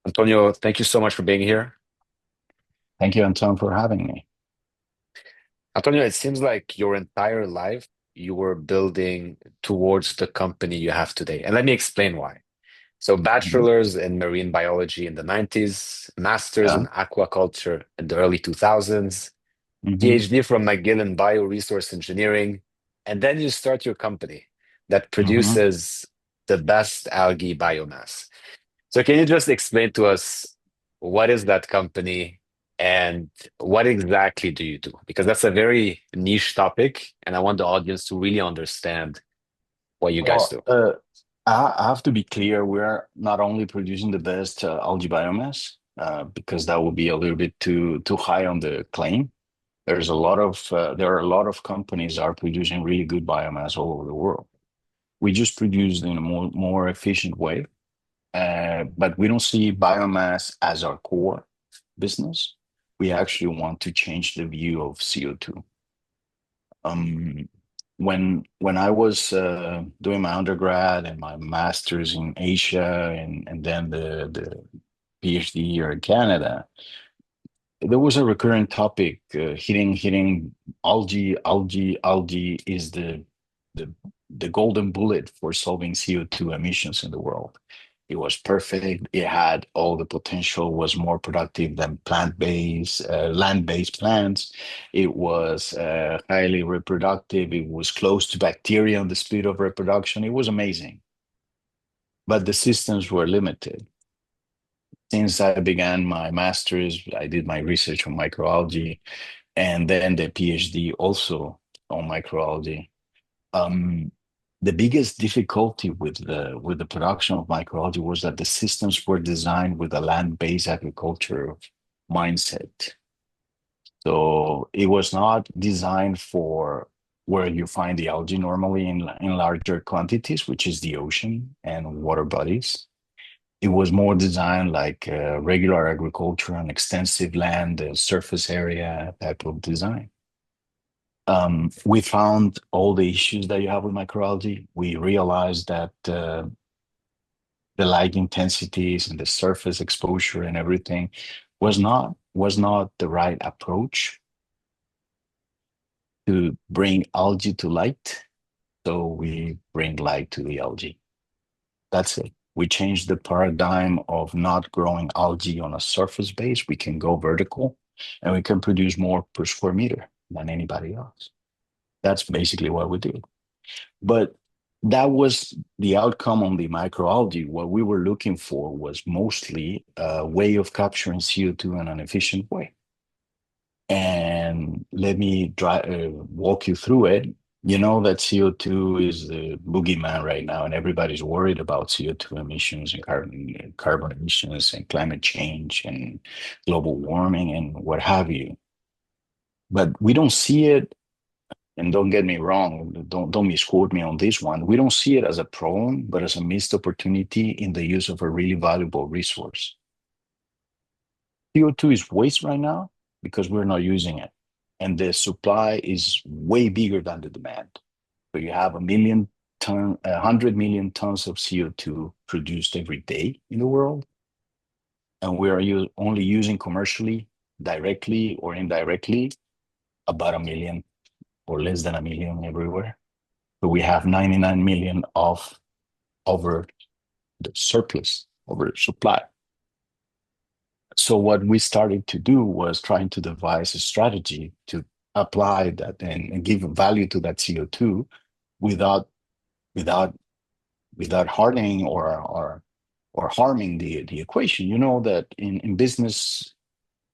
Antonio, thank you so much for being here. Thank you, Anton, for having me. Antonio, it seems like your entire life you were building towards the company you have today. And let me explain why. So, Mhm. bachelor's in marine biology in the 90s, master's Yeah. in aquaculture in the early 2000s, Hmm. PhD from McGill in bioresource engineering, and then you start your company that Hmm. produces the best algae biomass. So can you just explain to us what is that company and what exactly do you do? Because that's a very niche topic, and I want the audience to really understand what you guys Well, do. I have to be clear. We are not only producing the best algae biomass, because that would be a little bit too high on the claim. There are a lot of companies are producing really good biomass all over the world. We just produce in a more efficient way, but we don't see biomass as our core business. We actually want to change the view of CO2. Um, when I was doing my undergrad and my master's in Asia and then the PhD here in Canada, there was a recurrent topic hitting algae is the the golden bullet for solving CO2 emissions in the world. It was perfect. It had all the potential, was more productive than land-based plants. It was highly reproductive. It was close to bacteria on the speed of reproduction. It was amazing. But the systems were limited. Since I began my master's, I did my research on microalgae and then the PhD also on microalgae. Um, the biggest difficulty with the production of microalgae was that the systems were designed with a land-based agriculture mindset. So it was not designed for where you find the algae normally in larger quantities, which is the ocean and water bodies. It was more designed like regular agriculture on extensive land, surface area type of design. We found all the issues that you have with microalgae. We realized that the light intensities and the surface exposure and everything was not the right approach to bring algae to light. So we bring light to the algae. That's it. We changed the paradigm of not growing algae on a surface base. We can go vertical and we can produce more per square meter than anybody else. That's basically what we did. But that was the outcome on the microalgae. What we were looking for was mostly a way of capturing CO2 in an efficient way. And let me walk you through it. You know that CO2 is the boogeyman right now, and everybody's worried about CO2 emissions and carbon emissions and climate change and global warming and what have you. But we don't see it, and don't get me wrong, don't misquote me on this one. We don't see it as a problem, but as a missed opportunity in the use of a really valuable resource. CO2 is waste right now because we're not using it. And the supply is way bigger than the demand. So you have 100 million tons of CO2 produced every day in the world. And we are only using commercially, directly or indirectly, about a million or less than a million everywhere. So we have 99 million of over the surplus, over supply. So what we started to do was trying to devise a strategy to apply that and give value to that CO2 without without without hardening or harming the equation. You know that in business,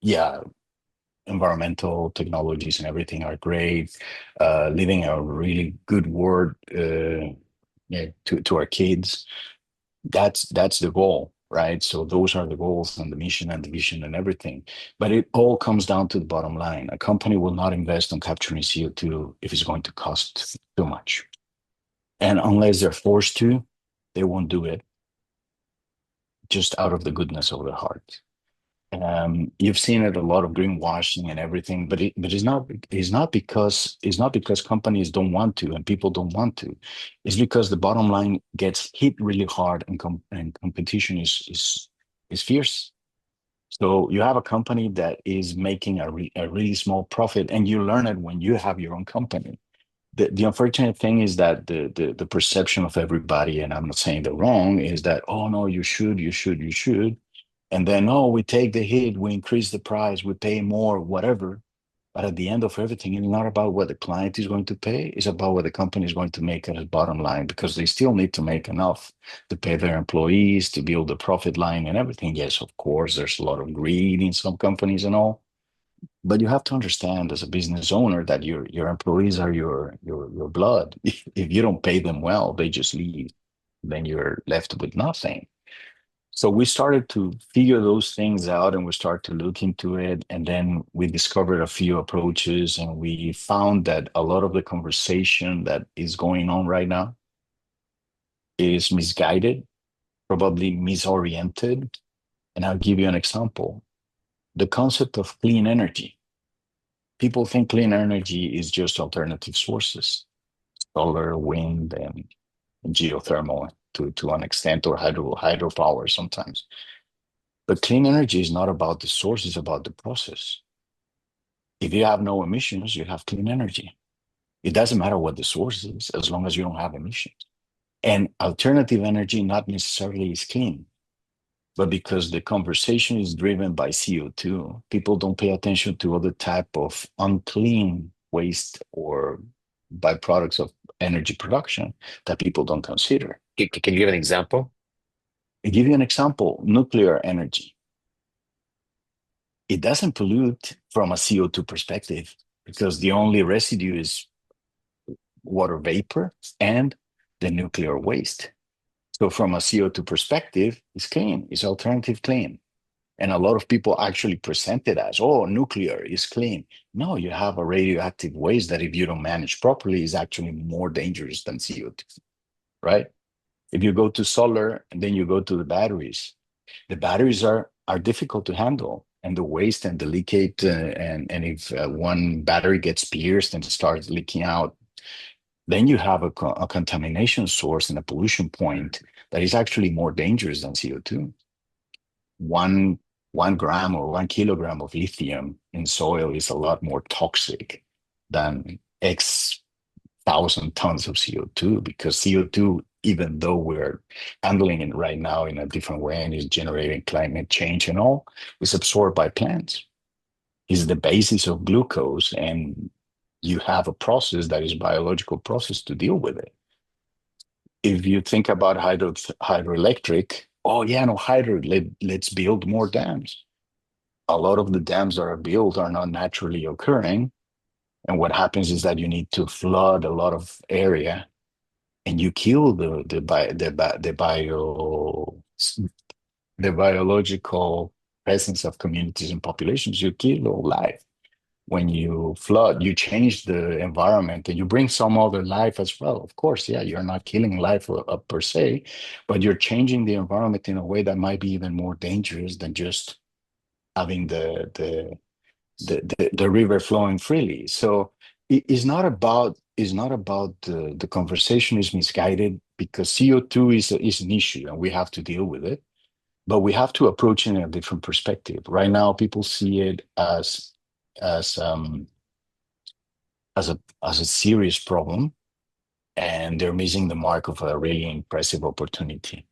yeah, environmental technologies and everything are great. Leaving a really good word yeah, to our kids. That's the goal, right? So those are the goals and the mission and the vision and everything. But it all comes down to the bottom line. A company will not invest on capturing CO2 if it's going to cost too much. And unless they're forced to, they won't do it just out of the goodness of their heart. You've seen it a lot of greenwashing and everything, but it's not because companies don't want to and people don't want to. It's because the bottom line gets hit really hard and competition is It's fierce. So you have a company that is making a really small profit, and you learn it when you have your own company. The unfortunate thing is that the perception of everybody, and I'm not saying they're wrong, is that, oh no, you should, you should, you should. And then, oh, we take the hit, we increase the price, we pay more, whatever. But at the end of everything, it's not about what the client is going to pay. It's about what the company is going to make as bottom line, because they still need to make enough to pay their employees, to build the profit line and everything. Yes, of course, there's a lot of greed in some companies and all. But you have to understand as a business owner that your employees are your blood. If you don't pay them well, they just leave. Then you're left with nothing. So we started to figure those things out, and we started to look into it. And then we discovered a few approaches, and we found that a lot of the conversation that is going on right now is misguided, probably misoriented. And I'll give you an example. The concept of clean energy. People think clean energy is just alternative sources, solar, wind, and geothermal to an extent, or hydropower sometimes. But clean energy is not about the source, it's about the process. If you have no emissions, you have clean energy. It doesn't matter what the source is, as long as you don't have emissions. And alternative energy not necessarily is clean, but because the conversation is driven by CO₂, people don't pay attention to other type of unclean waste or byproducts of energy production that people don't consider. Can you give an example? I give you an example, nuclear energy. It doesn't pollute from a CO₂ perspective because the only residue is water vapor and the nuclear waste. So from a CO₂ perspective, it's clean, it's alternative clean. And a lot of people actually present it as, oh, nuclear is clean. No, you have a radioactive waste that if you don't manage properly is actually more dangerous than CO₂, right? If you go to solar and then you go to the batteries are difficult to handle, and the waste and the leakage, and if one battery gets pierced and starts leaking out, then you have a contamination source and a pollution point that is actually more dangerous than CO₂. One 1 gram or 1 kilogram of lithium in soil is a lot more toxic than X thousand tons of CO₂, because CO₂, even though we're handling it right now in a different way and is generating climate change and all, is absorbed by plants. Is the basis of glucose, and you have a process that is biological process to deal with it. If you think about hydroelectric, oh yeah, no, let's build more dams. A lot of the dams that are built are not naturally occurring. And what happens is that you need to flood a lot of area, and you kill the biological presence of communities and populations. You kill all life. When you flood, you change the environment and you bring some other life as well. Of course, yeah, you're not killing life per se, but you're changing the environment in a way that might be even more dangerous than just having the river flowing freely. So it's not about the conversation is misguided, because CO₂ is an issue and we have to deal with it, but we have to approach it in a different perspective. Right now, people see it as as a serious problem, and they're missing the mark of a really impressive opportunity,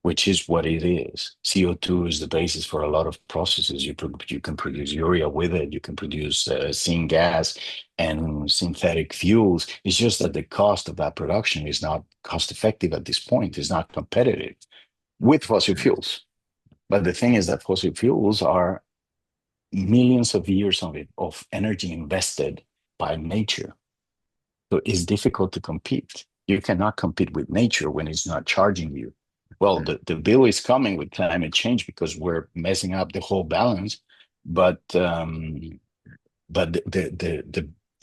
which is what it is. CO₂ is the basis for a lot of processes. You can produce urea with it. You can produce syngas and synthetic fuels. It's just that the cost of that production is not cost effective at this point. It's not competitive with fossil fuels. But the thing is that fossil fuels are millions of years of energy invested by nature. So it's difficult to compete. You cannot compete with nature when it's not charging you. Well, the bill is coming with climate change because we're messing up the whole balance. But the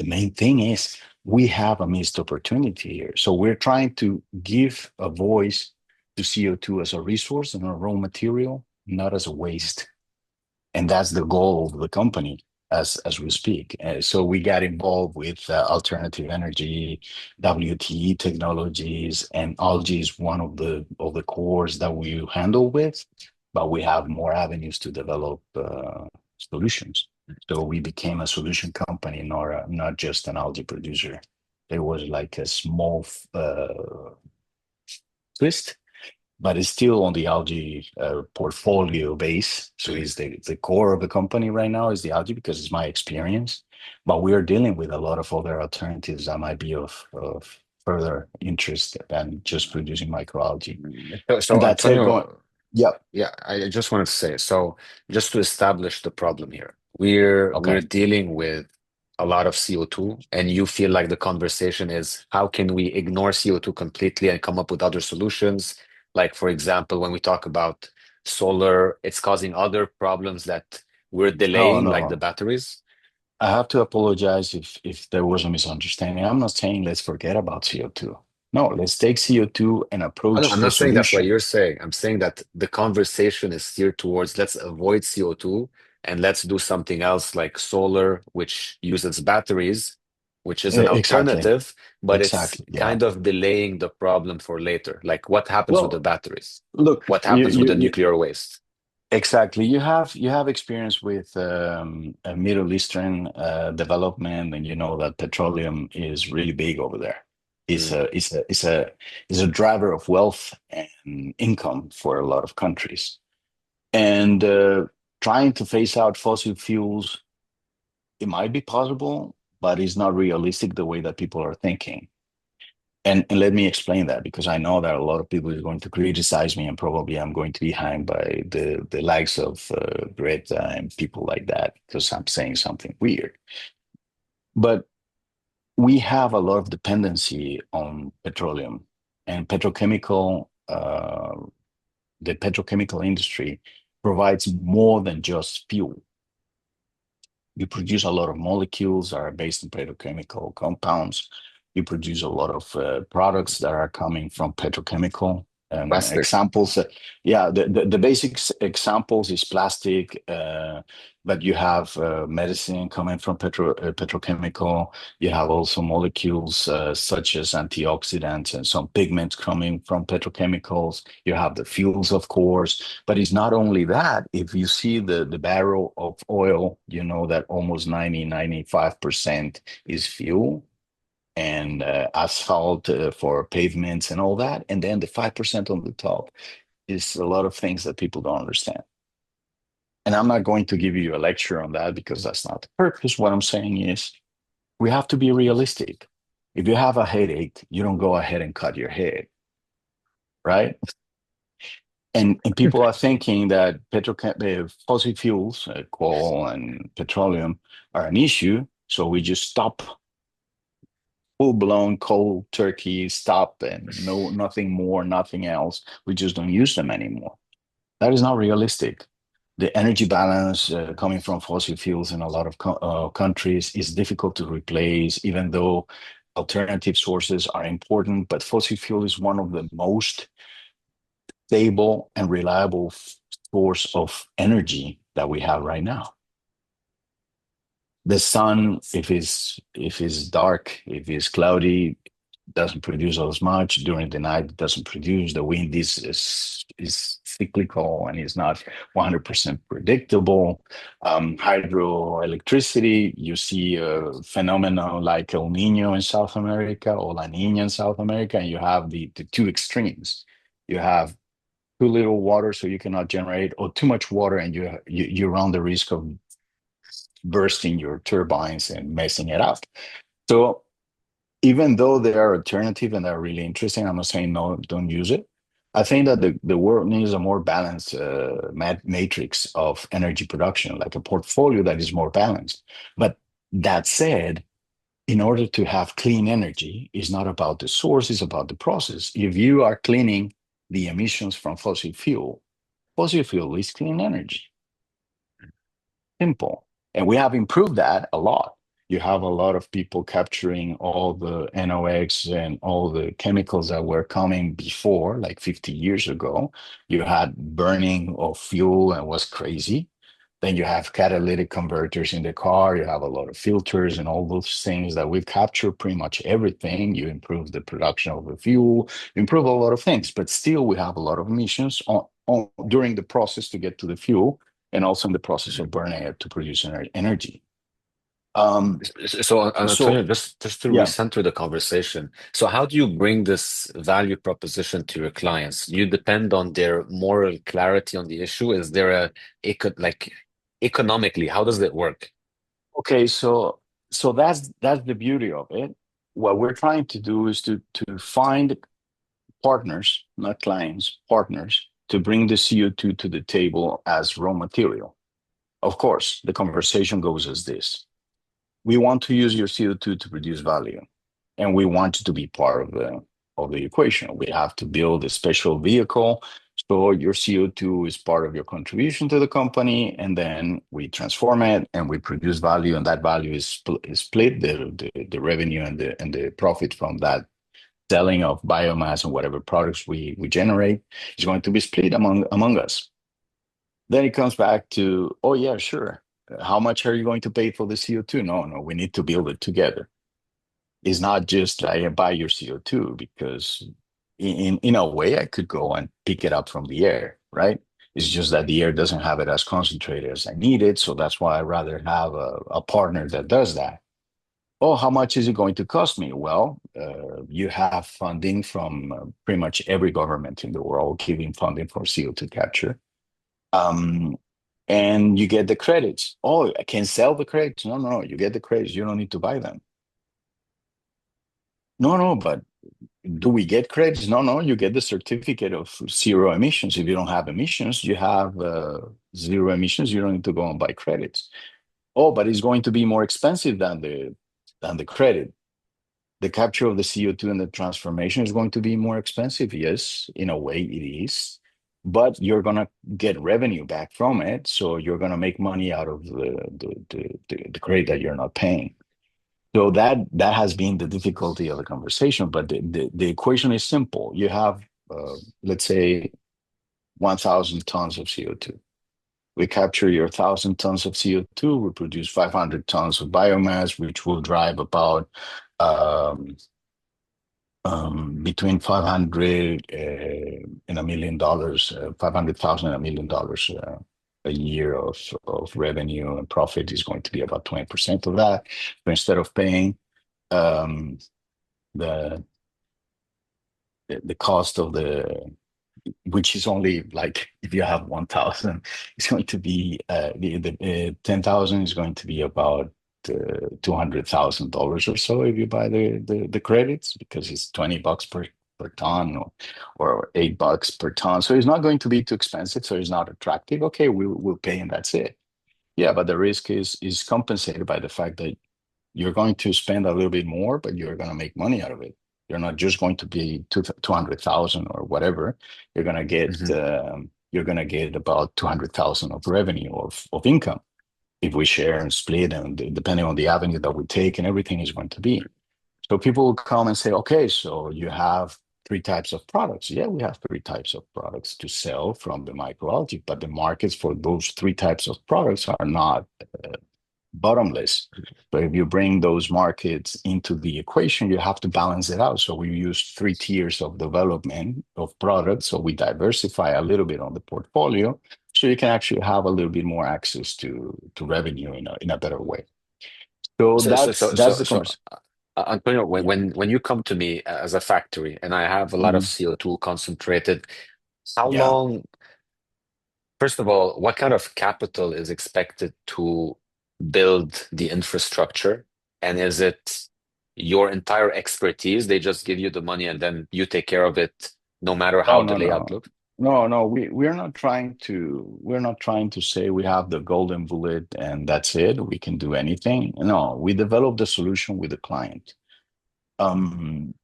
main thing is we have a missed opportunity here. So we're trying to give a voice to CO₂ as a resource and a raw material, not as a waste. And that's the goal of the company as we speak. So we got involved with alternative energy, WTE technologies, and algae is one of the cores that we handle with. but we have more avenues to develop solutions. So we became a solution company, not just an algae producer. There was like a small twist, but it's still on the algae portfolio base. So Mhm. it's the core of the company right now is the algae because it's my experience. But we are dealing with a lot of other alternatives that might be of further interest than just producing microalgae. And So that's it. Going, Antonio, yeah, yeah, I just wanted to say, so just to establish the problem here, we're okay. dealing with a lot of CO2, and you feel like the conversation is how can we ignore CO2 completely and come up with other solutions? Like, for example, when we talk about solar, it's causing other problems that we're No, delaying, like the no. batteries. I have to apologize if there was a misunderstanding. I'm not saying let's forget about CO2. No, let's take CO2 and Oh, no, approach I'm the not saying that's what solution. you're saying. I'm saying that the conversation is steered towards let's avoid CO2 and let's do something else like solar, which uses batteries, which is an Exactly. alternative, but it's Exactly. Yeah. kind of delaying the problem for later. Like what happens with the Well, batteries? look, What happens with the you nuclear waste? exactly. You have experience with a Middle Eastern development, and you know that petroleum is really big over there. It's Mm. a driver of wealth and income for a lot of countries. And trying to phase out fossil fuels, it might be possible, but it's not realistic the way that people are thinking. And let me explain that because I know that a lot of people are going to criticize me, and probably I'm going to be hanged by the likes of Greta and people like that because I'm saying something weird. But we have a lot of dependency on petroleum and petrochemical. The petrochemical industry provides more than just fuel. You produce a lot of molecules that are based on petrochemical compounds. You produce a lot of products that are coming from petrochemical. Plastic. Examples, yeah, the basic examples is plastic, but you have medicine coming from petrochemical. You have also molecules such as antioxidants and some pigments coming from petrochemicals. You have the fuels, of course, but it's not only that. If you see the barrel of oil, you know that almost 95% is fuel and asphalt for pavements and all that. And then the 5% on the top is a lot of things that people don't understand. And I'm not going to give you a lecture on that because that's not the purpose. What I'm saying is we have to be realistic. If you have a headache, you don't go ahead and cut your head, right? And people are thinking that fossil fuels, coal and petroleum, are an issue. So we just stop full blown cold turkey, stop and no nothing more, nothing else. We just don't use them anymore. That is not realistic. The energy balance coming from fossil fuels in a lot of countries is difficult to replace, even though alternative sources are important. But fossil fuel is one of the most stable and reliable source of energy that we have right now. The sun, if it's dark, if it's cloudy, doesn't produce as much. During the night, it doesn't produce. The wind is cyclical and is not 100% predictable. Hydroelectricity, you see a phenomenon like El Nino in South America or La Nina in South America, and you have the two extremes. You have too little water, so you cannot generate, or too much water, and you run the risk of bursting your turbines and messing it up. So even though they are alternative and they're really interesting, I'm not saying no, don't use it. I think that the world needs a more balanced matrix of energy production, like a portfolio that is more balanced. But that said, in order to have clean energy, it's not about the source, it's about the process. If you are cleaning the emissions from fossil fuel is clean energy. Simple. And we have improved that a lot. You have a lot of people capturing all the NOx and all the chemicals that were coming before, like 50 years ago. You had burning of fuel and was crazy. Then you have catalytic converters in the car. You have a lot of filters and all those things that we capture pretty much everything. You improve the production of the fuel, you improve a lot of things, but still we have a lot of emissions during the process to get to the fuel, and also in the process of burning it to produce energy. Um, So, Antonio, so just to yeah, recenter the conversation. So, how do you bring this value proposition to your clients? You depend on their moral clarity on the issue. Is there like economically, how does it work? okay, so that's the beauty of it. What we're trying to do is to find partners, not clients, partners, to bring the CO2 to the table as raw material. Of course, the conversation goes as this. We want to use your CO2 to produce value, and we want you to be part of the equation. We have to build a special vehicle. So your CO2 is part of your contribution to the company, and then we transform it and we produce value, and that value is split the revenue and the profit from that selling of biomass and whatever products we generate is going to be split among us. Then it comes back to, oh yeah, sure. How much are you going to pay for the CO2? No, no, we need to build it together. It's not just I buy your CO2 because in a way I could go and pick it up from the air, right? It's just that the air doesn't have it as concentrated as I need it. So that's why I rather have a partner that does that. Oh, how much is it going to cost me? Well, you have funding from pretty much every government in the world giving funding for CO2 capture. Um, and you get the credits. Oh, I can sell the credits. No, no, you get the credits. You don't need to buy them. No, no, but do we get credits? No, no, you get the certificate of zero emissions. If you don't have emissions, you have zero emissions. You don't need to go and buy credits. Oh, but it's going to be more expensive than the credit. The capture of the CO2 and the transformation is going to be more expensive. Yes, in a way it is, but you're going to get revenue back from it. So you're going to make money out of the credit that you're not paying. So that has been the difficulty of the conversation, but the equation is simple. You have, let's say, 1,000 tons of CO2. We capture your 1,000 tons of CO2, we produce 500 tons of biomass, which will drive about um, between 500 and $1 million, 500,000 and $1 million a year of revenue, and profit is going to be about 20% of that. So instead of paying um, the the cost of the, which is only like if you have 1,000, it's going to be the 10,000 is going to be about $200,000 or so if you buy the credits, because it's $20 per ton, or $8 per ton. So it's not going to be too expensive. So it's not attractive. Okay, we'll pay and that's it. Yeah, but the risk is compensated by the fact that you're going to spend a little bit more, but you're going to make money out of it. You're not just going to be 200,000 or whatever. You're going to get about 200,000 of revenue of income if we share and split, and depending on the avenue that we take, and everything is going to be. So people will come and say, okay, so you have three types of products. Yeah, we have three types of products to sell from the microalgae, but the markets for those three types of products are not bottomless. But if you bring those markets into the equation, you have to balance it out. So we use three tiers of development of products. So we diversify a little bit on the portfolio, so you can actually have a little bit more access to revenue in a better way. So So, so, so, that's so, the so conversation. Antonio, when, Yeah. when you come to me as a factory and I have a lot of Mhm. CO2 concentrated, how Yeah. long, first of all, what kind of capital is expected to build the infrastructure? And is it your entire expertise? They just give you the money and then you take care of it no matter No, how the no, layout no. looks? No, no, we're not trying to say we have the golden bullet and that's it. We can do anything. No, we develop the solution with the client. Um,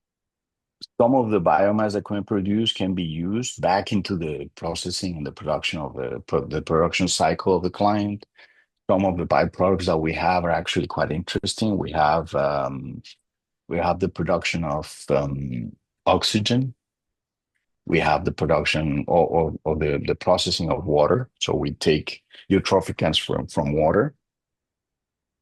some of the biomass that can produce can be used back into the processing and the production of the production cycle of the client. Some of the byproducts that we have are actually quite interesting. We have the production of oxygen. We have the production or the processing of water. So we take eutropicants from water.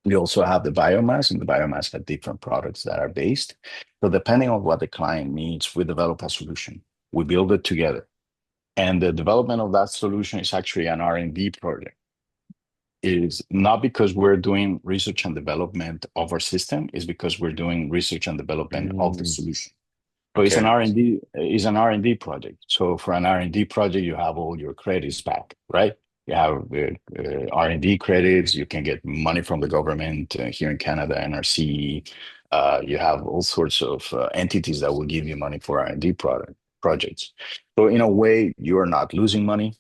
We also have the biomass, and the biomass have different products that are based. So depending on what the client needs, we develop a solution. We build it together. And the development of that solution is actually an R&D project. Is not because we're doing research and development of our system, is because we're doing research and development of the Mm, solution. So it's an okay. R&D, is an R&D project. So for an R&D project, you have all your credits back, right? You have R&D credits. You can get money from the government here in Canada, NRC. You have all sorts of entities that will give you money for R&D projects. So in a way, you're not losing money.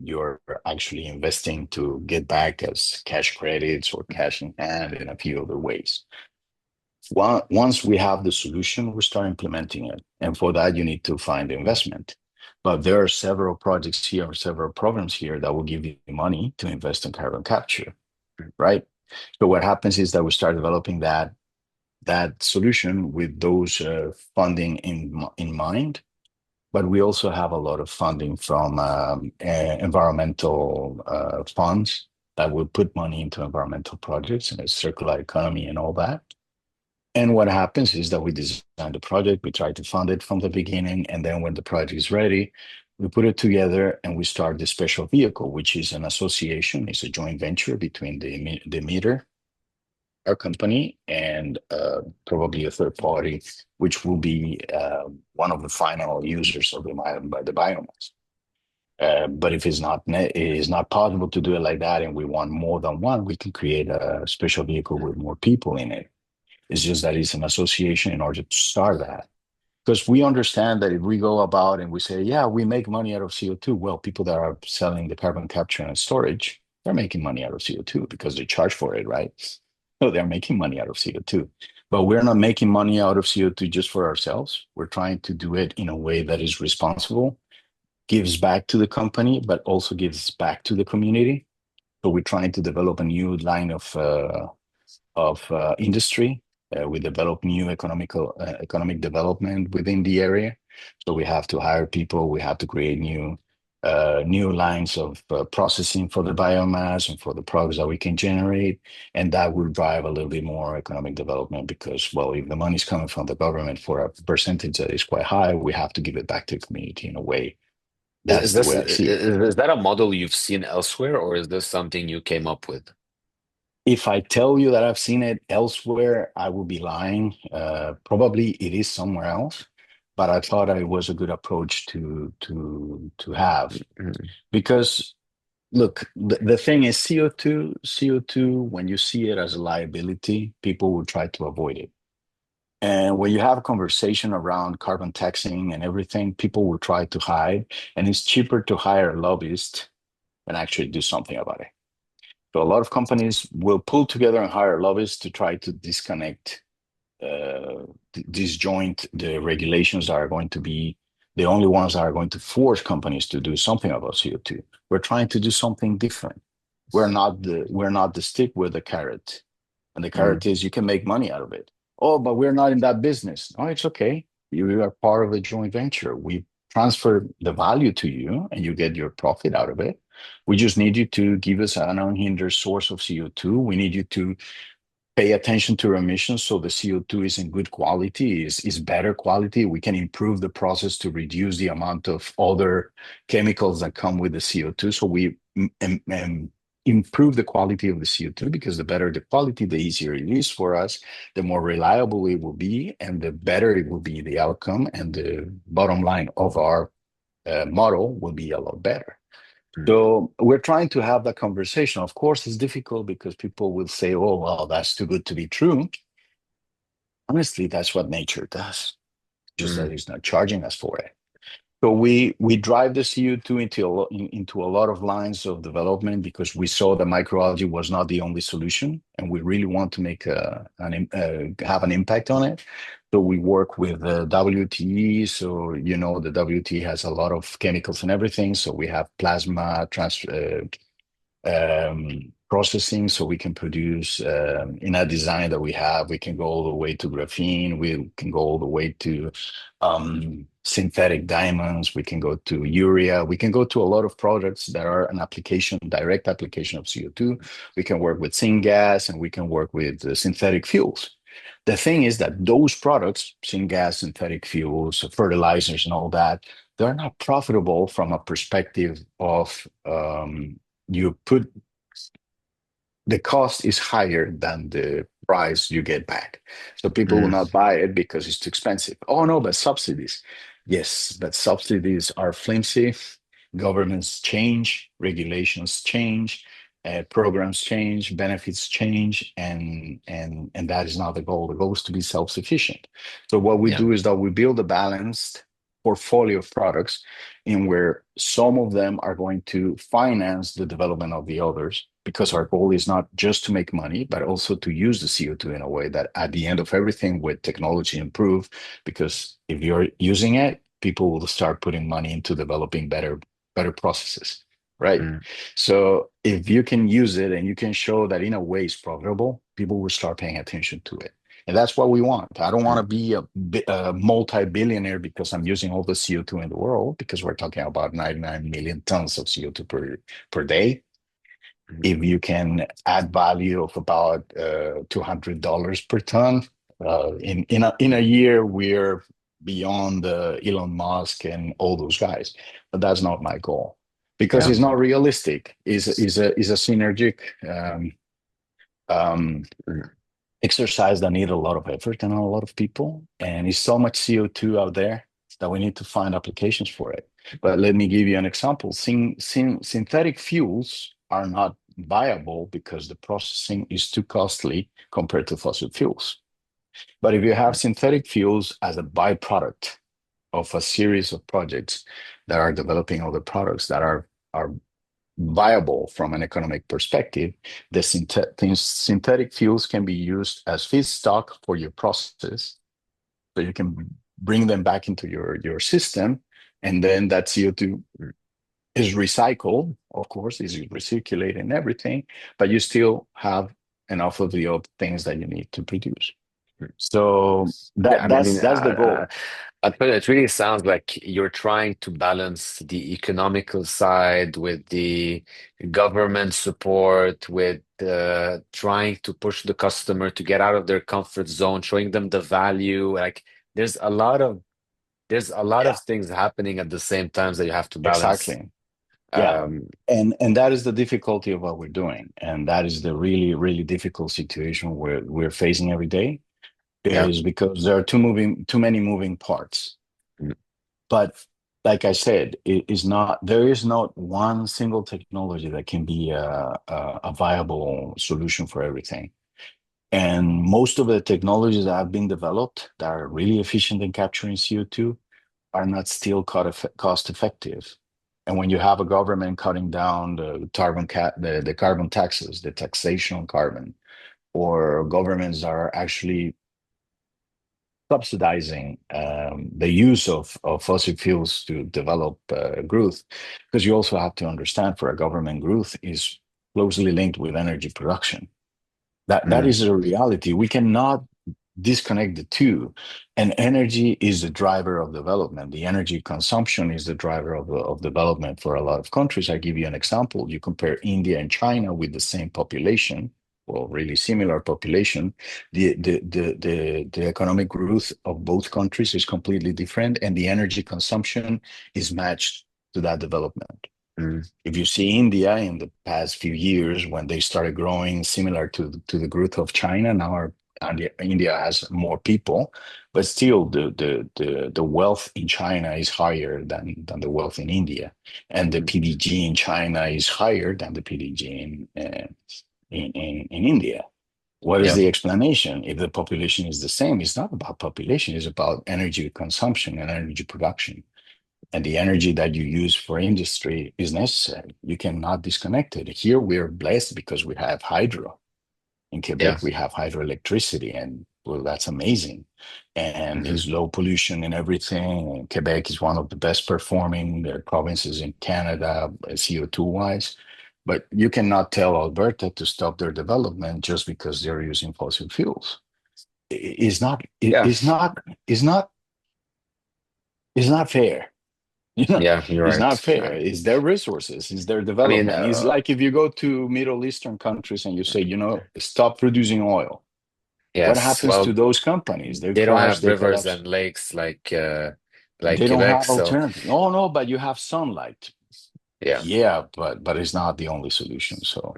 You're actually investing to get back as cash credits or cash in hand in a few other ways. Once we have the solution, we start implementing it. And for that, you need to find the investment. But there are several projects here or several programs here that will give you money to invest in carbon capture, right? So what happens is that we start developing that solution with those funding in mind. But we also have a lot of funding from environmental funds that will put money into environmental projects and a circular economy and all that. And what happens is that we design the project, we try to fund it from the beginning, and then when the project is ready, we put it together and we start the special vehicle, which is an association, it's a joint venture between the emitter, our company, and probably a third party, which will be one of the final users of the biomass. But if it is not possible to do it like that, and we want more than one, we can create a special vehicle with more people in it. It's just that it's an association in order to start that. Because we understand that if we go about and we say, yeah, we make money out of CO2, well, people that are selling the carbon capture and storage, they're making money out of CO2 because they charge for it, right? So they're making money out of CO2. But we're not making money out of CO2 just for ourselves. We're trying to do it in a way that is responsible, gives back to the company, but also gives back to the community. So we're trying to develop a new line of industry. We develop new economic development within the area. So we have to hire people. We have to create new lines of processing for the biomass and for the products that we can generate, and that will drive a little bit more economic development because, well, if the money is coming from the government for a percentage that is quite high, we have to give it back to the community in a way. Is That's the this way I see it. is that a model you've seen elsewhere, or is this something you came up with? If I tell you that I've seen it elsewhere, I will be lying. Probably it is somewhere else, but I thought it was a good approach to have Mm, because look, the thing is CO2, when you see it as a liability, people will try to avoid it. And when you have a conversation around carbon taxing and everything, people will try to hide, and it's cheaper to hire a lobbyist than actually do something about it. So a lot of companies will pull together and hire lobbyists to try to disconnect, disjoint the regulations that are going to be the only ones that are going to force companies to do something about CO2. We're trying to do something different. We're not the stick with the carrot. And the mm, carrot is you can make money out of it. Oh, but we're not in that business. No, it's okay. You are part of a joint venture. We transfer the value to you and you get your profit out of it. We just need you to give us an unhindered source of CO2. We need you to pay attention to our emissions so the CO2 is in good quality, is better quality. We can improve the process to reduce the amount of other chemicals that come with the CO2. So we improve the quality of the CO2 because the better the quality, the easier it is for us, the more reliable it will be, and the better it will be the outcome. And the bottom line of our model will be a lot better. mm, So we're trying to have that conversation. Of course, it's difficult because people will say, oh, well, that's too good to be true. Honestly, that's what nature does, just that mm, it's not charging us for it. So we drive the CO2 into a lot of lines of development because we saw that microalgae was not the only solution, and we really want to make have an impact on it. So we work with WTE. So the WTE has a lot of chemicals and everything. So we have plasma processing, so we can produce in a design that we have. We can go all the way to graphene. We can go all the way to synthetic diamonds. We can go to urea. We can go to a lot of products that are an application, direct application of CO2. We can work with syngas and we can work with synthetic fuels. The thing is that those products, syngas, synthetic fuels, fertilizers, and all that, they're not profitable from a perspective of you put the cost is higher than the price you get back. So people will Mm, not buy it because it's too expensive. Oh no, but subsidies. Yes, but subsidies are flimsy. Governments change, regulations change, programs change, benefits change, and that is not the goal. The goal is to be self-sufficient. So what we yeah. do is that we build a balanced portfolio of products in where some of them are going to finance the development of the others, because our goal is not just to make money, but also to use the CO2 in a way that at the end of everything, with technology improve, because if you're using it, people will start putting money into developing better processes, right? Mm, So if you can use it and you can show that in a way it's profitable, people will start paying attention to it. And that's what we want. I don't want mm, to be a multi-billionaire because I'm using all the CO2 in the world, because we're talking about 99 million tons of CO2 per day. mm. If you can add value of about $200 per ton, in a year, we're beyond Elon Musk and all those guys. But that's not my goal, because Yeah. it's not realistic. Is a synergic um, Mm, exercise that need a lot of effort and a lot of people. And it's so much CO2 out there that we need to find applications for it. But let me give you an example. Synthetic fuels are not viable because the processing is too costly compared to fossil fuels. But if you have mm, synthetic fuels as a byproduct of a series of projects that are developing other products that are viable from an economic perspective, the synthetic fuels can be used as feedstock for your process. So you can bring them back into your system, and then that CO2 mm, is recycled, of course, is recirculated and everything, but you still have enough of the other things that you need to produce. mm. So Yeah, that I mean, that's the goal. but it really sounds like you're trying to balance the economical side with the government support, with trying to push the customer to get out of their comfort zone, showing them the value. Like there's a lot of Yeah, things happening at the same time that you have to balance. exactly. Yeah. Um, And that is the difficulty of what we're doing. And that is the really, really difficult situation we're facing every day, yeah. is because there are too many moving parts. Mm, But like I said, there is not one single technology that can be a viable solution for everything. And most of the technologies that have been developed that are really efficient in capturing CO2 are not still cost effective. And when you have a government cutting down the carbon taxes, the taxation on carbon, or governments are actually subsidizing the use of fossil fuels to develop growth, because you also have to understand, for a government, growth is closely linked with energy production. That mm, is a reality. We cannot disconnect the two. And energy is the driver of development. The energy consumption is the driver of development for a lot of countries. I give you an example. You compare India and China with the same population, well, really similar population. The economic growth of both countries is completely different, and the energy consumption is matched to that development. mm, If you see India in the past few years, when they started growing similar to the growth of China, now India has more people, but still the wealth in China is higher than the wealth in India, and the mm. PDG in China is higher than the PDG in India. What is Yeah. the explanation? If the population is the same, it's not about population; it's about energy consumption and energy production. And the energy that you use for industry is necessary. You cannot disconnect it. Here we're blessed because we have hydro. In Yeah. Quebec, we have hydroelectricity, and well, that's amazing. And Hmm. it's low pollution and everything. And Quebec is one of the best performing provinces in Canada, CO2 wise. But you cannot tell Alberta to stop their development just because they're using fossil fuels. It's not, Yeah. it's not fair. You know, Yeah. You're it's not right. fair. It's their resources, it's their I mean, development. It's like if you go to Middle Eastern countries and you say, stop producing oil. What yes. happens to Well, those companies? They they don't crash, have they rivers collapse. and lakes like They don't Quebec. have So alternatives. Oh no, but you have sunlight. yeah. Yeah, but it's not the only solution. So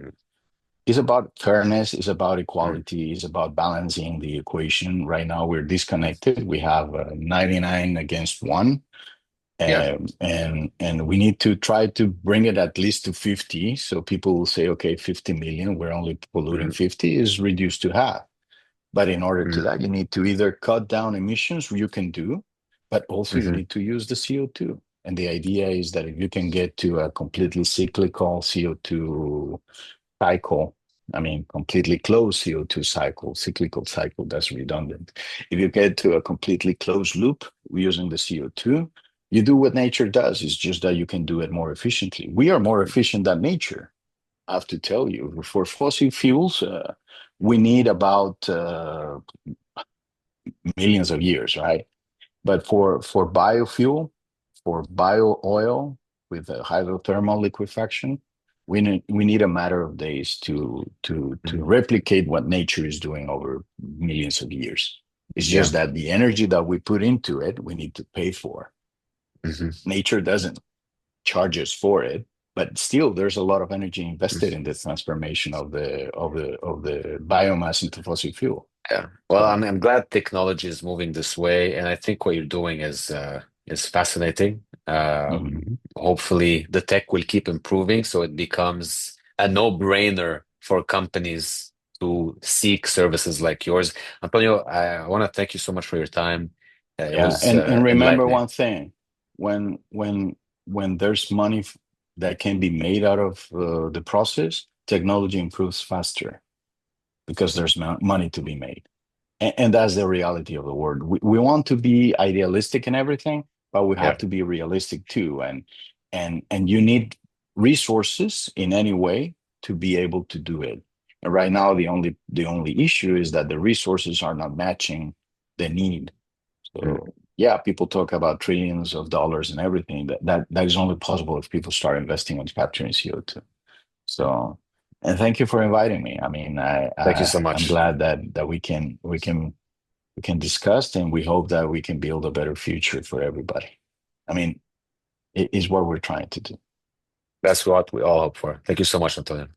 it's about fairness, it's about Mm, equality, it's about balancing the equation. Right now, we're disconnected. We have 99 against one, yeah. and we need to try to bring it at least to 50. So people will say, okay, 50 million, we're only polluting Mhm, 50, is reduced to half. But in order to mhm, that, you need to either cut down emissions, you can do, but also you mhm, need to use the CO2. And the idea is that if you can get to a completely cyclical CO2 cycle, I mean, completely closed CO2 cycle, cyclical cycle, that's redundant. If you get to a completely closed loop using the CO2, you do what nature does. It's just that you can do it more efficiently. We are more efficient than nature. I have to tell you, for fossil fuels, we need about millions of years, right? But for biofuel, for bio oil with a hydrothermal liquefaction, we need a matter of days to mhm, replicate what nature is doing over millions of years. It's yeah. just that the energy that we put into it, we need to pay for. Mhm, Nature doesn't charge us for it, but still there's a lot of energy invested mhm. in the transformation of the biomass into fossil fuel. Yeah. Well, So I'm glad technology is moving this way, and I think what you're doing is fascinating. mhm. Hopefully, the tech will keep improving, so it becomes a no-brainer for companies to seek services like yours. Antonio, I want to thank you so much for your time. It Yeah, was and remember enlightening. one thing: when there's money that can be made out of the process, technology improves faster because there's money to be made. And that's the reality of the world. We want to be idealistic and everything, but we have Yeah. to be realistic too. And you need resources in any way to be able to do it. And right now, the only issue is that the resources are not matching the need. Mm. So yeah, people talk about trillions of dollars and everything. That is only possible if people start investing on capturing CO2. So, and thank you for inviting me. I mean, Thank you so I'm much. glad that we can discuss, and we hope that we can build a better future for everybody. I mean, it is what we're trying to do. That's what we all hope for. Thank you so much, Antonio.